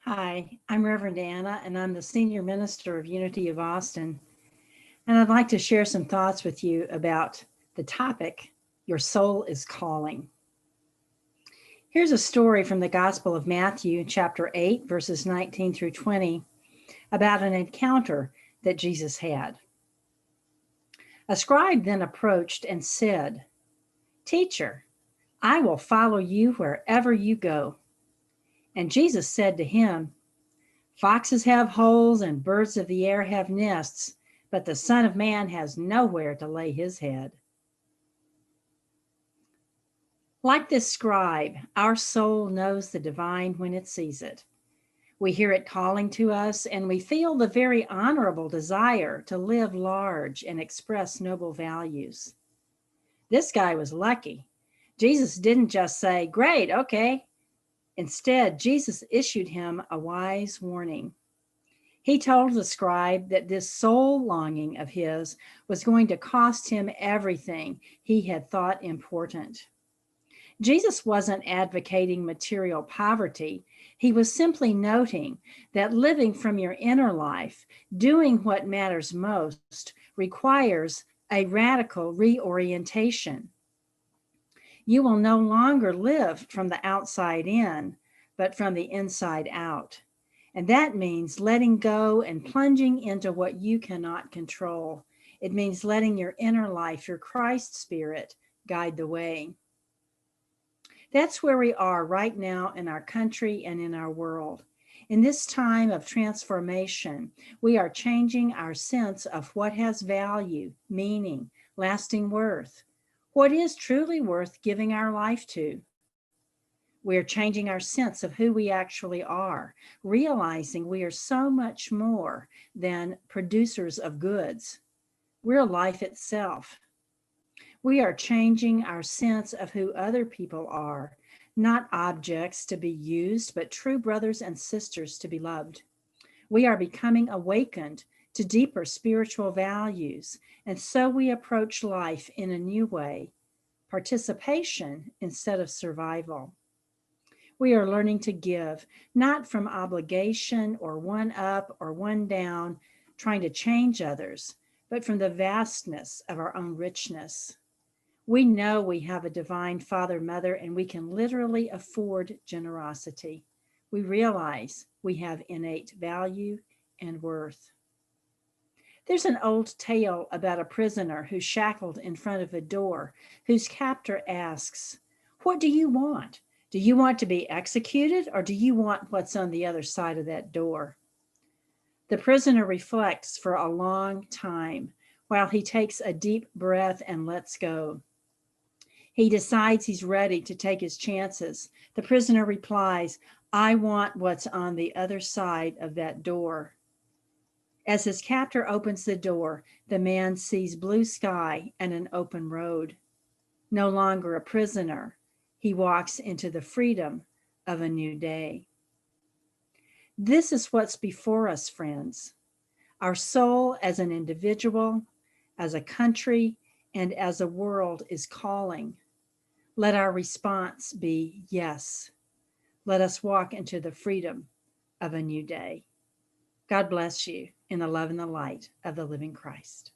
Hi, I'm Reverend Anna, and I'm the Senior Minister of Unity of Austin. And I'd like to share some thoughts with you about the topic, Your Soul is Calling. Here's a story from the Gospel of Matthew, chapter 8, verses 19 through 20, about an encounter that Jesus had. A scribe then approached and said, "Teacher, I will follow you wherever you go." And Jesus said to him, "Foxes have holes and birds of the air have nests, but the Son of Man has nowhere to lay his head." Like this scribe, our soul knows the divine when it sees it. We hear it calling to us, and we feel the very honorable desire to live large and express noble values. This guy was lucky. Jesus didn't just say, "Great, okay." Instead, Jesus issued him a wise warning. He told the scribe that this soul longing of his was going to cost him everything he had thought important. Jesus wasn't advocating material poverty. He was simply noting that living from your inner life, doing what matters most, requires a radical reorientation. You will no longer live from the outside in, but from the inside out. And that means letting go and plunging into what you cannot control. It means letting your inner life, your Christ spirit, guide the way. That's where we are right now in our country and in our world. In this time of transformation, we are changing our sense of what has value, meaning, lasting worth. What is truly worth giving our life to? We are changing our sense of who we actually are, realizing we are so much more than producers of goods. We're life itself. We are changing our sense of who other people are, not objects to be used, but true brothers and sisters to be loved. We are becoming awakened to deeper spiritual values, and so we approach life in a new way, participation instead of survival. We are learning to give, not from obligation or one up or one down, trying to change others, but from the vastness of our own richness. We know we have a divine Father, Mother, and we can literally afford generosity. We realize we have innate value and worth. There's an old tale about a prisoner who's shackled in front of a door, whose captor asks, "What do you want? Do you want to be executed, or do you want what's on the other side of that door?" The prisoner reflects for a long time while he takes a deep breath and lets go. He decides he's ready to take his chances. The prisoner replies, "I want what's on the other side of that door." As his captor opens the door, the man sees blue sky and an open road. No longer a prisoner, he walks into the freedom of a new day. This is what's before us, friends. Our soul as an individual, as a country, and as a world is calling. Let our response be yes. Let us walk into the freedom of a new day. God bless you in the love and the light of the living Christ.